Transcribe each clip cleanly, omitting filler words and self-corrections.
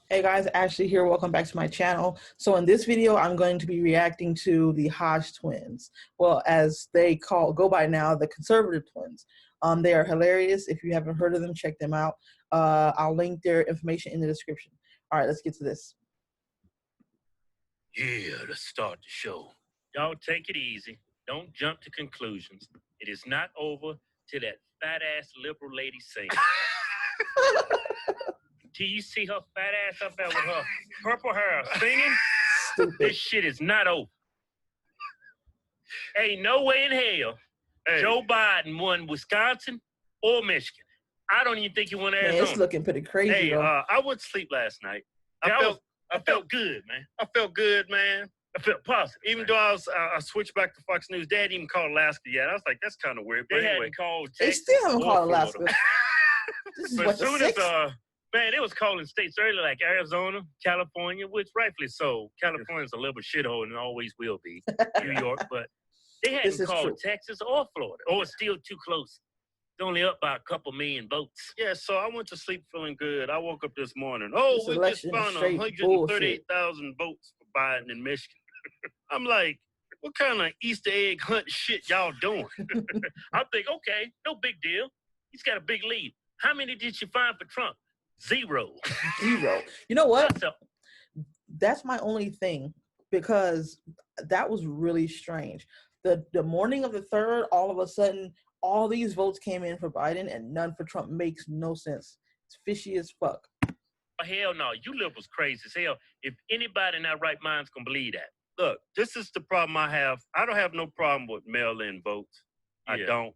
Hey guys, Ashley here. Welcome back to my channel. So in this video, I'm going to be reacting to the HodgeTwins. Well, as they go by now, the conservative twins. They are hilarious. If you haven't heard of them, check them out. I'll link their information in the description. All right, let's get to this. Yeah, let's start the show. Y'all take it easy. Don't jump to conclusions. It is not over till that fat-ass liberal lady sings. Till you see her fat ass up there with her purple hair singing, this shit is not over. Ain't no way in hell Joe Biden won Wisconsin or Michigan. I don't even think he won Arizona. Man, it's looking pretty crazy. Hey, I went to sleep last night. I felt good, man. I felt good, man. I felt positive. Even though I switched back to Fox News, they hadn't even called Alaska yet. I was like, that's kind of weird. But they anyway, hadn't called Texas. They still haven't called Alaska. This is but what, as soon as man, it was calling states early like Arizona, California, which rightfully so. California's a little shithole and always will be. New York, but they hadn't called Texas or Florida. Or it's still too close. It's only up by a couple million votes. Yeah, so I went to sleep feeling good. I woke up this morning. Oh, we just found 138,000 votes for Biden in Michigan. I'm like, what kind of Easter egg hunt shit y'all doing? I'm thinking, okay, no big deal. He's got a big lead. How many did you find for Trump? Zero. Zero. You know what? That's my only thing, because that was really strange. The morning of the 3rd, all of a sudden, all these votes came in for Biden and none for Trump. Makes no sense. It's fishy as fuck. Hell no, you liberals crazy as hell. If anybody in their right mind's gonna believe that. Look, this is the problem I have. I don't have no problem with mail-in votes. Yeah. I don't.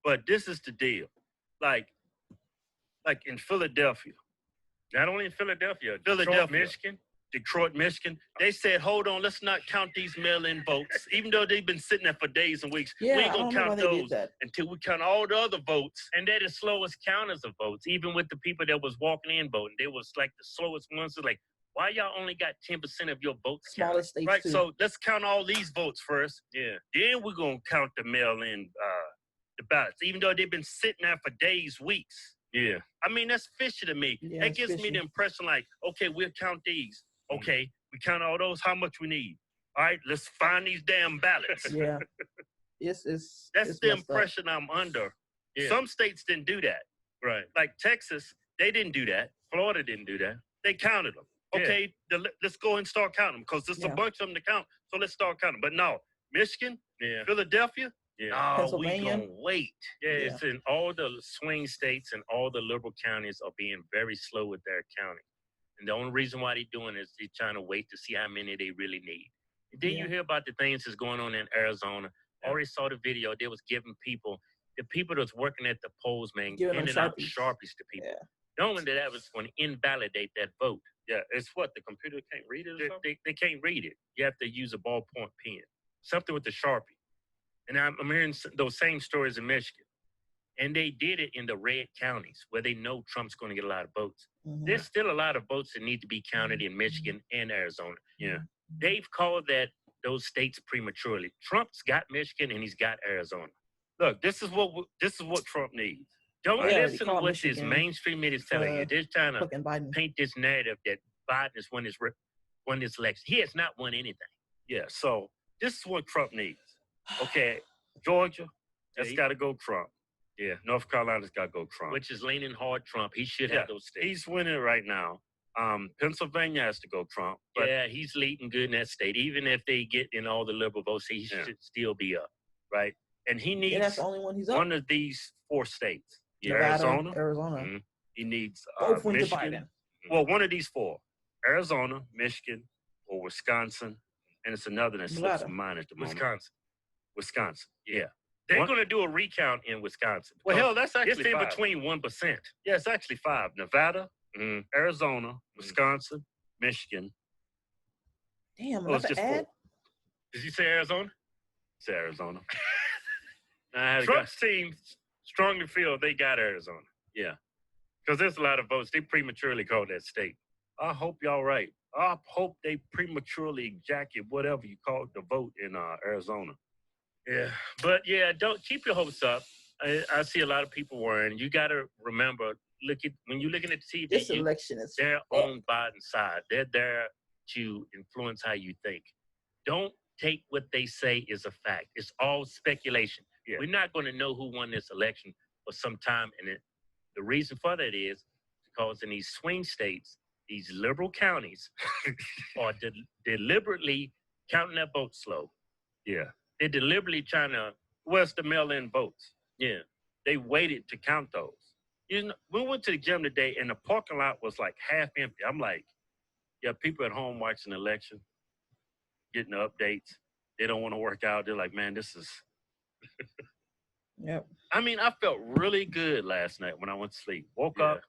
But this is the deal. Like in Philadelphia. Not only in Philadelphia, Detroit, Michigan. They said, hold on, let's not count these mail-in votes. Even though they've been sitting there for days and weeks, we ain't gonna count those until we count all the other votes. And they're the slowest counters of votes, even with the people that was walking in voting. They was like the slowest ones. Like, why y'all only got 10% of your votes counted? States right, too. So let's count all these votes first. Yeah. Then we're gonna count the mail-in the ballots, even though they've been sitting there for days, weeks. Yeah. I mean, that's fishy to me. Yeah, that gives me the impression like, okay, we'll count these. Okay, we count all those. How much we need? All right, let's find these damn ballots. Yeah. That's the impression I'm under. Yeah. Some states didn't do that. Right. Like Texas, they didn't do that. Florida didn't do that. They counted them. Okay, let's go and start counting them because there's a bunch of them to count. So let's start counting. But no, Michigan, Philadelphia, no, we gonna wait. Yeah, it's in all the swing states and all the liberal counties are being very slow with their counting. And the only reason why they're doing it is they're trying to wait to see how many they really need. And then you hear about the things that's going on in Arizona. I already saw the video. They was giving the people that's working at the polls, man, handing out Sharpies to people. Not only that was going to invalidate that vote. Yeah, it's what? The computer can't read it or something? They can't read it. You have to use a ballpoint pen. Something with the Sharpie. And I'm hearing those same stories in Michigan. And they did it in the red counties where they know Trump's going to get a lot of votes. There's still a lot of votes that need to be counted in Michigan and Arizona. Yeah. They've called those states prematurely. Trump's got Michigan and he's got Arizona. Look, this is what Trump needs. Don't listen to what this mainstream media is telling you. They're trying to paint this narrative that Biden has won this election. He has not won anything. Yeah, so this is what Trump needs. Okay, Georgia, that's got to go Trump. Yeah, North Carolina's got to go Trump. Which is leaning hard Trump. He should have those states. He's winning right now. Pennsylvania has to go Trump. But yeah, he's leading good in that state. Even if they get in all the liberal votes, he should still be up, right? And he needs that's the only one he's up. One of these 4 states. Nevada, Arizona. He needs Michigan. Well, one of these 4. Arizona, Michigan, or Wisconsin. And it's another that slips in mind at the moment. Wisconsin, yeah. They're going to do a recount in Wisconsin. Well, hell, that's actually it's in between 1%. Yeah, it's actually 5. Nevada, Arizona, Wisconsin, Michigan. Damn, that's an ad? Did you say Arizona? It's Arizona. Trump's team strongly feel they got Arizona. Yeah. Because there's a lot of votes. They prematurely called that state. I hope y'all right. I hope they prematurely jacket whatever you call the vote in Arizona. Yeah, but don't keep your hopes up. I see a lot of people worrying. You got to remember, looking at the TV, this election is they're on Biden's side. They're there to influence how you think. Don't take what they say as a fact. It's all speculation. Yeah. We're not going to know who won this election for some time, and the reason for that is because in these swing states, these liberal counties are deliberately counting their votes slow. Yeah. They're deliberately trying to, where's the mail-in votes? Yeah. They waited to count those. You know, we went to the gym today, and the parking lot was like half empty. I'm like, yeah, people at home watching the election, getting the updates. They don't want to work out. They're like, man, this is... Yep. I mean, I felt really good last night when I went to sleep. Woke up,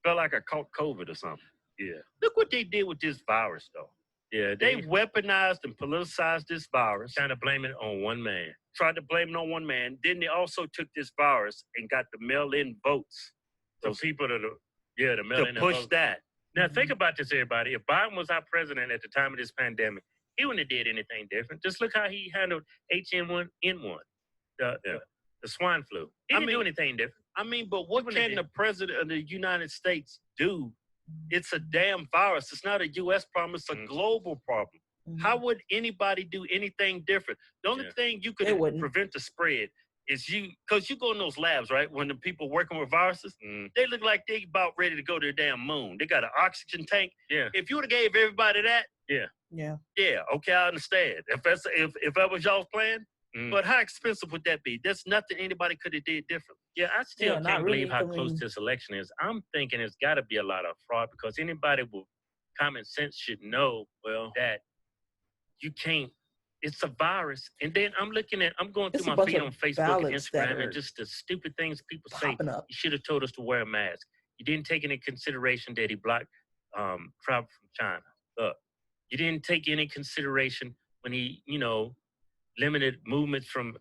felt like I caught COVID or something. Yeah. Look what they did with this virus, though. Yeah. They weaponized and politicized this virus. Trying to blame it on one man. Tried to blame it on one man. Then they also took this virus and got the mail-in votes. So people the mail-in to push votes. That. Now, think about this, everybody. If Biden was our president at the time of this pandemic, he wouldn't have did anything different. Just look how he handled H1N1. The swine flu. He didn't do anything different. I mean, but what can the president of the United States do? It's a damn virus. It's not a U.S. problem. It's a global problem. How would anybody do anything different? The only thing you could prevent the spread is because you go in those labs, right? When the people working with viruses, they look like they about ready to go to the damn moon. They got an oxygen tank. Yeah. If you would have gave everybody that, okay, I understand. If that was y'all's plan. But how expensive would that be? There's nothing anybody could have did different. Yeah, I still can't believe how close this election is. I'm thinking it's got to be a lot of fraud because anybody with common sense should know that you can't. It's a virus. And then I'm going through my feed on Facebook and Instagram and just the stupid things people say. You should have told us to wear a mask. You didn't take into consideration that he blocked travel from China. You didn't take any consideration when he, limited movements from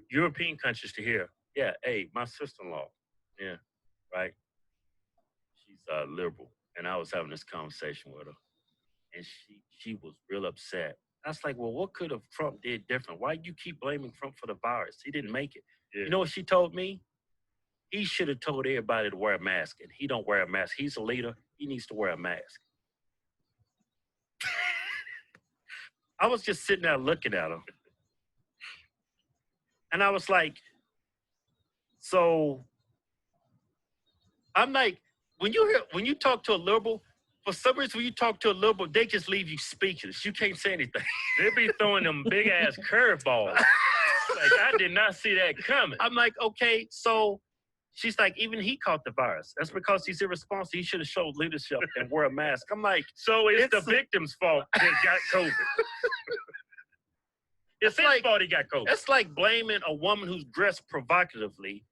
European countries to here. Yeah, hey, my sister-in-law, right? She's liberal, and I was having this conversation with her, and she was real upset. I was like, well, what could have Trump did different? Why you keep blaming Trump for the virus? He didn't make it. Yeah. You know what she told me? He should have told everybody to wear a mask, and he don't wear a mask. He's a leader. He needs to wear a mask. I was just sitting there looking at him. And I was like, so I'm like, when you talk to a liberal, for some reason when you talk to a liberal, they just leave you speechless. You can't say anything. They be throwing them big ass curveballs. Like I did not see that coming. I'm like, okay, so she's like, even he caught the virus. That's because he's irresponsible. He should have showed leadership and wear a mask. I'm like, so it's the victim's fault that got COVID. It's like he got COVID. It's like blaming a woman who's dressed provocatively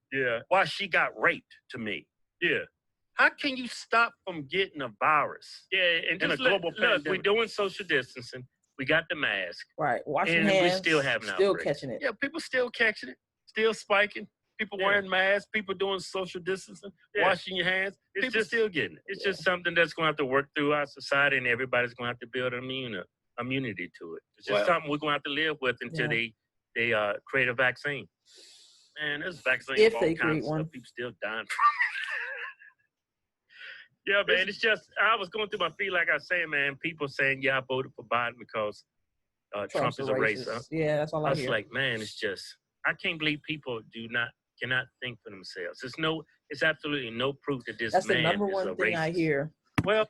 while she got raped to me. Yeah. How can you stop from getting a virus? Yeah, and just in a global pandemic? Look, we're doing social distancing. We got the mask. Right. Washing hands. We're still having catching it. Yeah, people still catching it. Still spiking. People wearing masks. People doing social distancing. Washing your hands. People still getting it. It's just something that's going to have to work through our society, and everybody's going to have to build immunity to it. It's just something we're going to have to live with until they create a vaccine. Man, this vaccine if they create one, people still dying from it. Yeah, man, it's just, I was going through my feed like I was saying, man, people saying, I voted for Biden because Trump is a racist. Yeah, that's all I hear. I was like, man, it's just, I can't believe people cannot think for themselves. It's absolutely no proof that this man is a racist. That's the number one thing I hear. Well,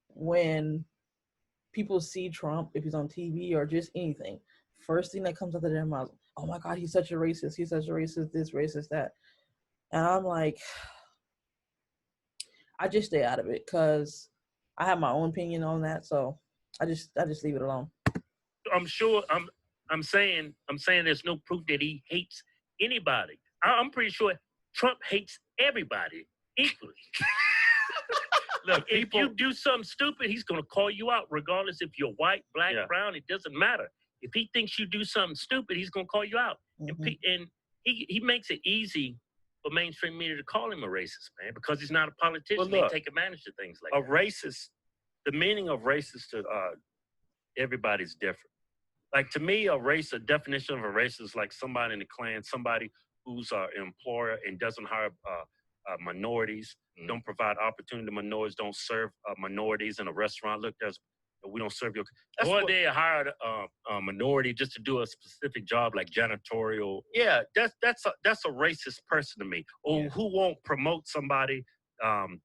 when people see Trump, if he's on TV or just anything, first thing that comes out of their mouth, oh my God, he's such a racist. He's such a racist, this, racist, that. And I'm like, I just stay out of it because I have my own opinion on that. So I just leave it alone. I'm sure I'm saying there's no proof that he hates anybody. I'm pretty sure Trump hates everybody equally. Look, if you do something stupid, he's going to call you out, regardless if you're white, black, brown. It doesn't matter. If he thinks you do something stupid, he's going to call you out. Mm-hmm. And he makes it easy for mainstream media to call him a racist, man, because he's not a politician. Well, look, they take advantage of things like that. Racist, the meaning of racist to everybody's different. Like, to me, a definition of a racist is like somebody in the Klan, somebody who's an employer and doesn't hire minorities, don't provide opportunity to minorities, don't serve minorities in a restaurant. Look, we don't serve your. Or they hired a minority just to do a specific job like janitorial. Yeah, that's a racist person to me. Or who won't promote somebody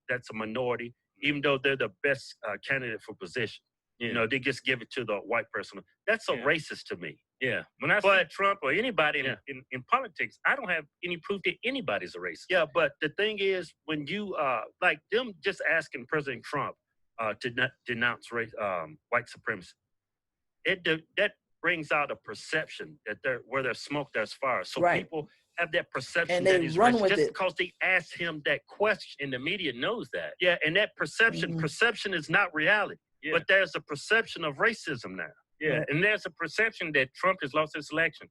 that's a minority, even though they're the best candidate for position. You know, they just give it to the white person. That's a racist to me. Yeah. When I see Trump or anybody in politics, I don't have any proof that anybody's a racist. Yeah, but the thing is, when you, like them just asking President Trump to not denounce white supremacy, that brings out a perception that where there's smoke, there's fire. So people have that perception that he's racist just because they asked him that question. And the media knows that. Yeah, and that perception is not reality. Yeah. But there's a perception of racism now. Yeah, and there's a perception that Trump has lost his election.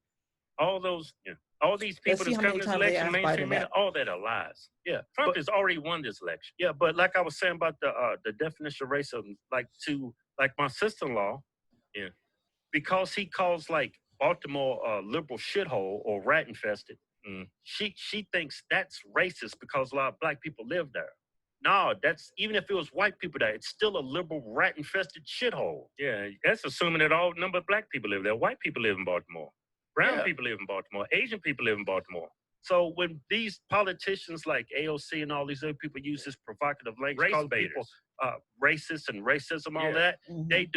All these people that's coming this election, mainstream media, all that are lies. Yeah, Trump has already won this election. Yeah, but like I was saying about the definition of racism, like my sister-in-law, because he calls like Baltimore a liberal shithole or rat infested, she thinks that's racist because a lot of black people live there. No, that's even if it was white people there, it's still a liberal rat-infested shithole. Yeah, that's assuming that all number of black people live there. White people live in Baltimore. Brown people live in Baltimore. Asian people live in Baltimore. So when these politicians like AOC and all these other people use this provocative language, call people racist and racism, all that, they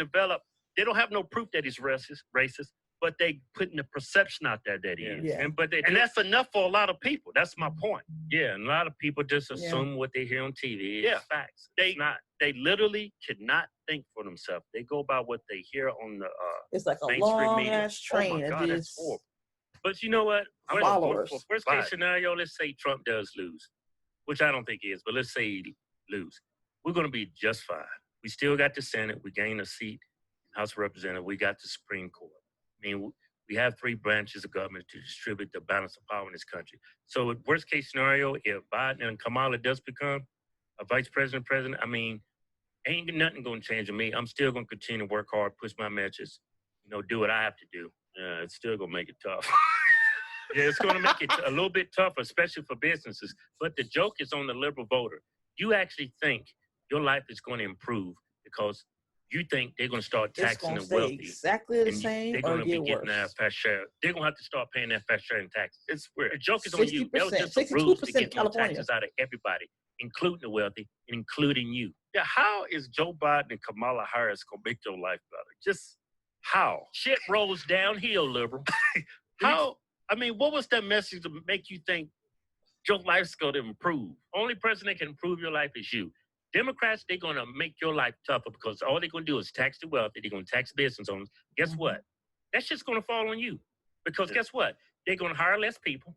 don't have no proof that he's racist, but they putting the perception out there that he is. Yeah. And that's enough for a lot of people. That's my point. Yeah, and a lot of people just assume what they hear on TV is facts. They literally cannot think for themselves. They go by what they hear on the it's like a long ass train. Oh my God, that's horrible. But you know what? Worst case scenario, let's say Trump does lose, which I don't think he is, but let's say he lose. We're going to be just fine. We still got the Senate. We gained a seat, House of Representatives. We got the Supreme Court. I mean, we have 3 branches of government to distribute the balance of power in this country. So worst case scenario, if Biden and Kamala does become a vice president, I mean, ain't nothing going to change with me. I'm still going to continue to work hard, push my matches, do what I have to do. It's still going to make it tough. Yeah, it's going to make it a little bit tougher, especially for businesses. But the joke is on the liberal voter. You actually think your life is going to improve because you think they're going to start taxing the wealthy. Exactly the same, they're going to be getting that fair share. They're going to have to start paying that fair share in taxes. It's weird. The joke is on you. That was just a ruse to get more taxes out of everybody, including the wealthy and including you. Yeah, how is Joe Biden and Kamala Harris going to make your life better? Just how? Shit rolls downhill, liberal. How? I mean, what was that message to make you think your life's going to improve? Only person that can improve your life is you. Democrats, they're going to make your life tougher because all they're going to do is tax the wealthy. They're going to tax business owners. Guess what? That's just going to fall on you because guess what? They're going to hire less people,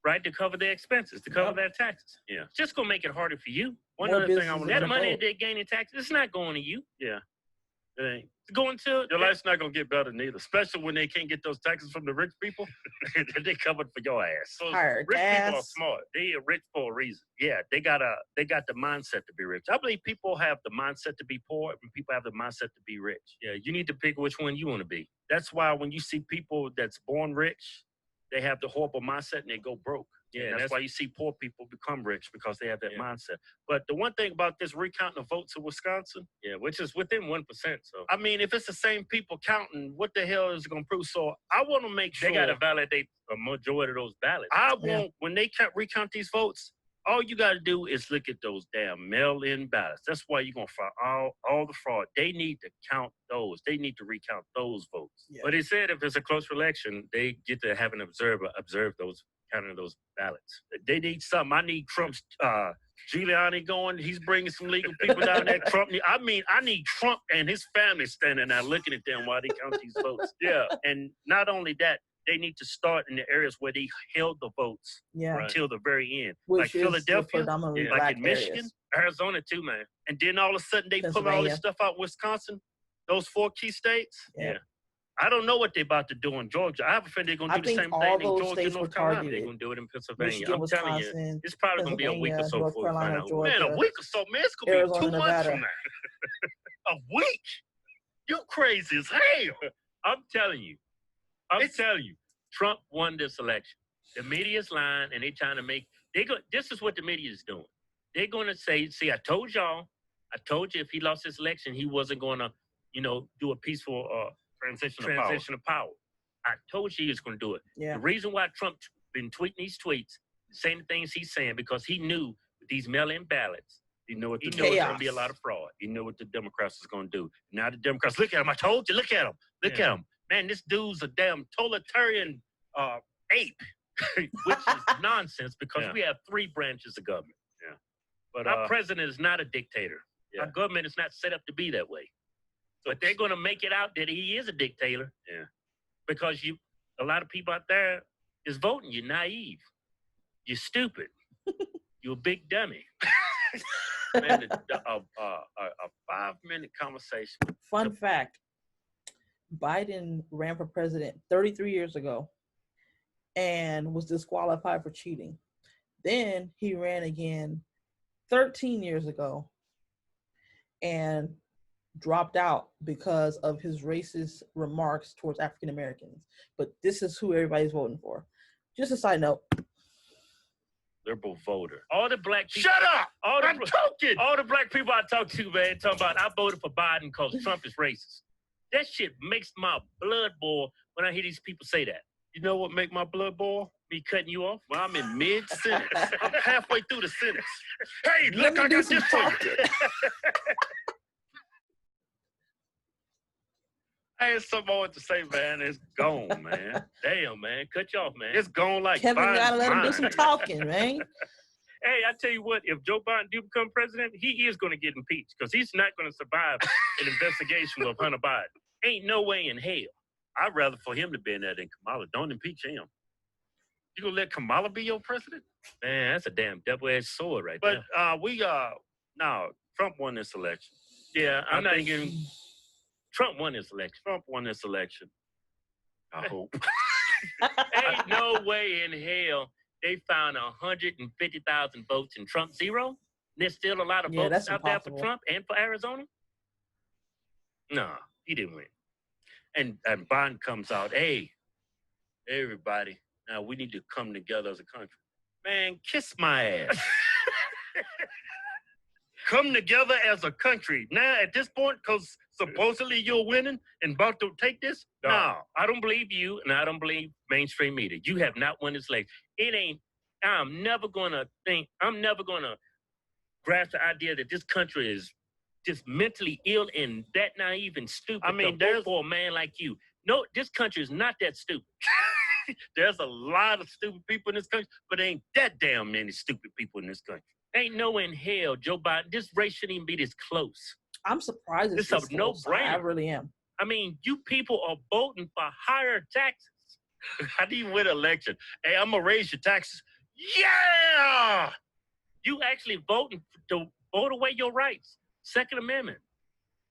right, to cover their expenses, to cover their taxes. Yeah. It's just going to make it harder for you. One other thing I want to know. That money that they're gaining taxes, it's not going to you. Yeah. It ain't. It's going to your life's not gonna get better neither, especially when they can't get those taxes from the rich people. They covered for your ass. So rich people are smart. They are rich for a reason. Yeah, they got the mindset to be rich. I believe people have the mindset to be poor, and people have the mindset to be rich. Yeah, you need to pick which one you want to be. That's why when you see people that's born rich, they have the horrible mindset and they go broke. Yeah, that's why you see poor people become rich because they have that mindset. But the one thing about this recounting of votes in Wisconsin, which is within 1%. So I mean, if it's the same people counting, what the hell is it going to prove? So I want to make sure they got to validate a majority of those ballots. I want when they recount these votes. All you got to do is look at those damn mail-in ballots. That's why you're going to find all the fraud. They need to count those. They need to recount those votes. Yeah. But he said if it's a close election, they get to have an observer observe those, counting those ballots. They need something. I need Trump's Giuliani going. He's bringing some legal people down there. I need Trump and his family standing there looking at them while they count these votes. Yeah. And not only that, they need to start in the areas where they held the votes until the very end. Which like Philadelphia, like in Michigan, Arizona too, man. And then all of a sudden they pull all this stuff out in Wisconsin, those 4 key states. Yeah. I don't know what they're about to do in Georgia. I have a feeling they're going to do the same thing in Georgia and North Carolina. They're going to do it in Pennsylvania. Michigan, I'm telling you, it's probably going to be a week or so before we find out. Man, a week or so, man, it's going to be 2 months from now. A week? You crazy as hell. I'm telling you, Trump won this election. The media's lying, and they're trying to make This is what the media is doing. They're going to say, see, I told y'all, if he lost this election, he wasn't going to, do a peaceful transition of power. I told you he was going to do it. Yeah. The reason why Trump been tweeting these tweets, saying the things he's saying, because he knew with these mail-in ballots, he knew it's going to be a lot of fraud. He knew what the Democrats was going to do. Now the Democrats, look at him. I told you, look at him. Look at him. Man, this dude's a damn totalitarian ape, which is nonsense because we have 3 branches of government. Yeah. But our president is not a dictator. Yeah. Our government is not set up to be that way. But they're going to make it out that he is a dictator. Yeah. Because a lot of people out there is voting. You're naive. You're stupid. You're a big dummy. Man, a 5-minute conversation. Fun fact. Biden ran for president 33 years ago and was disqualified for cheating. Then he ran again 13 years ago and dropped out because of his racist remarks towards African Americans. But this is who everybody's voting for. Just a side note. Liberal voter. All the black people. Shut up! I'm talking! All the black people I talk to, man, talking about I voted for Biden because Trump is racist. That shit makes my blood boil when I hear these people say that. You know what make my blood boil? Me cutting you off? Well, I'm in mid-sentence. I'm halfway through the sentence. Hey, look, I got this for you. I had something I want to say, man. It's gone, man. Damn, man. Cut you off, man. It's gone like Kevin gotta let him do some talking, man. Hey, I tell you what, if Joe Biden do become president, he is going to get impeached because he's not going to survive an investigation of Hunter Biden. Ain't no way in hell. I'd rather for him to be in there than Kamala. Don't impeach him. You gonna let Kamala be your president? Man, that's a damn double-edged sword right there. But no, Trump won this election. Yeah, I'm not even. Trump won this election. Trump won this election. I hope. Ain't no way in hell they found 150,000 votes in Trump 0. There's still a lot of votes out there for Trump and for Arizona. No, he didn't win. And Biden comes out, hey, everybody, now we need to come together as a country. Man, kiss my ass. Come together as a country. Now, at this point, because supposedly you're winning and about to take this? No, I don't believe you, and I don't believe mainstream media. You have not won this election. I'm never going to grasp the idea that this country is just mentally ill and that naive and stupid. I mean, there's for a man like you. No, this country is not that stupid. There's a lot of stupid people in this country, but there ain't that damn many stupid people in this country. Ain't no in hell, Joe Biden. This race shouldn't even be this close. I'm surprised it's a no-brainer. I really am. I mean, you people are voting for higher taxes. How do you win an election? Hey, I'm going to raise your taxes. Yeah! You actually voting to vote away your rights. Second Amendment.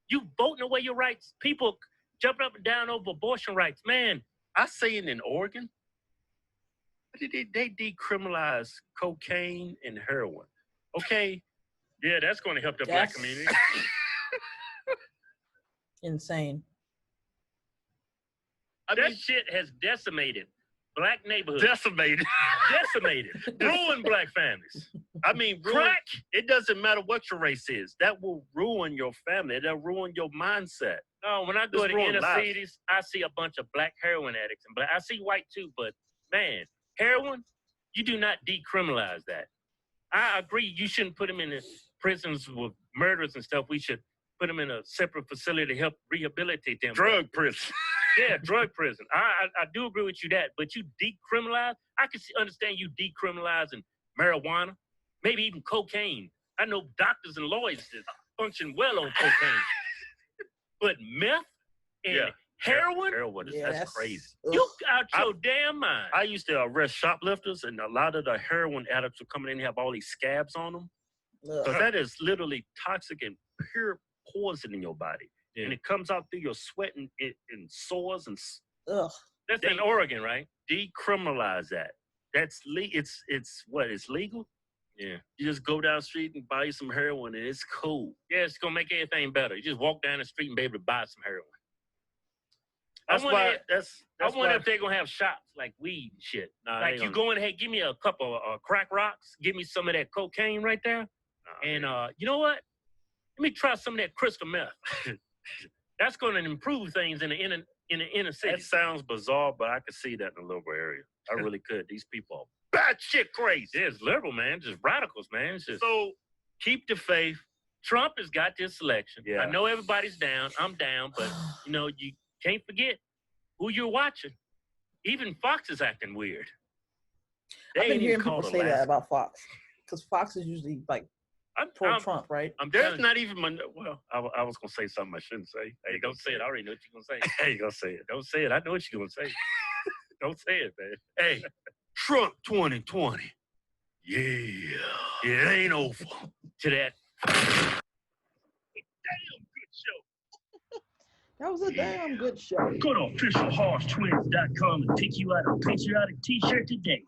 You voting away your rights. People jumping up and down over abortion rights. Man, I seen in Oregon, they decriminalized cocaine and heroin. Okay? Yeah, that's going to help the black community. Insane. That shit has decimated black neighborhoods. Decimated. Ruined black families. I mean, crack. It doesn't matter what your race is. That will ruin your family. That'll ruin your mindset. No, when I go to inner cities, I see a bunch of black heroin addicts. And I see white too, but man, heroin, you do not decriminalize that. I agree. You shouldn't put them in the prisons with murders and stuff. We should put them in a separate facility to help rehabilitate them. Drug prison. Yeah, drug prison. I do agree with you that, but you decriminalize. I can understand you decriminalizing marijuana, maybe even cocaine. I know doctors and lawyers that function well on cocaine, but meth and heroin, that's crazy. You out your damn mind. I used to arrest shoplifters, and a lot of the heroin addicts were coming in and have all these scabs on them. Because that is literally toxic and pure poison in your body. Yeah. And it comes out through your sweat and sores and. That's in Oregon, right? Decriminalize that. That's it's legal. Yeah. You just go down the street and buy you some heroin, and it's cool. Yeah, it's gonna make everything better. You just walk down the street and be able to buy some heroin. That's why. I wonder if they're gonna have shops like weed and shit. Nah, like you go in, hey, give me a couple of crack rocks, give me some of that cocaine right there, and you know what? Let me try some of that crystal meth. That's going to improve things in the inner city. That sounds bizarre, but I could see that in the liberal area. I really could. These people are bad shit crazy. Yeah, it's liberal, man. Just radicals, man. It's just... So keep the faith. Trump has got this election. Yeah. I know everybody's down. I'm down, but you can't forget who you're watching. Even Fox is acting weird. I've been hearing people say that about Fox, because Fox is usually like pro Trump, right? There's not even I was gonna say something I shouldn't say. Hey, don't say it. I already know what you're gonna say. Hey, you gonna say it? Don't say it. I know what you're gonna say. Don't say it, man. Hey, Trump 2020. Yeah, it ain't over. To that. Damn good show. That was a damn good show. Go to officialhodgetwins.com and pick you out a patriotic t-shirt today.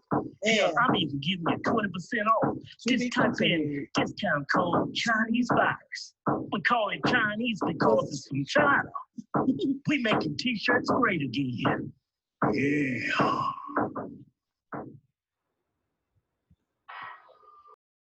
Hell, I'm even giving you 20% off. Just type in discount code Chinese Virus. We call it Chinese because it's from China. We making t-shirts great again. Yeah.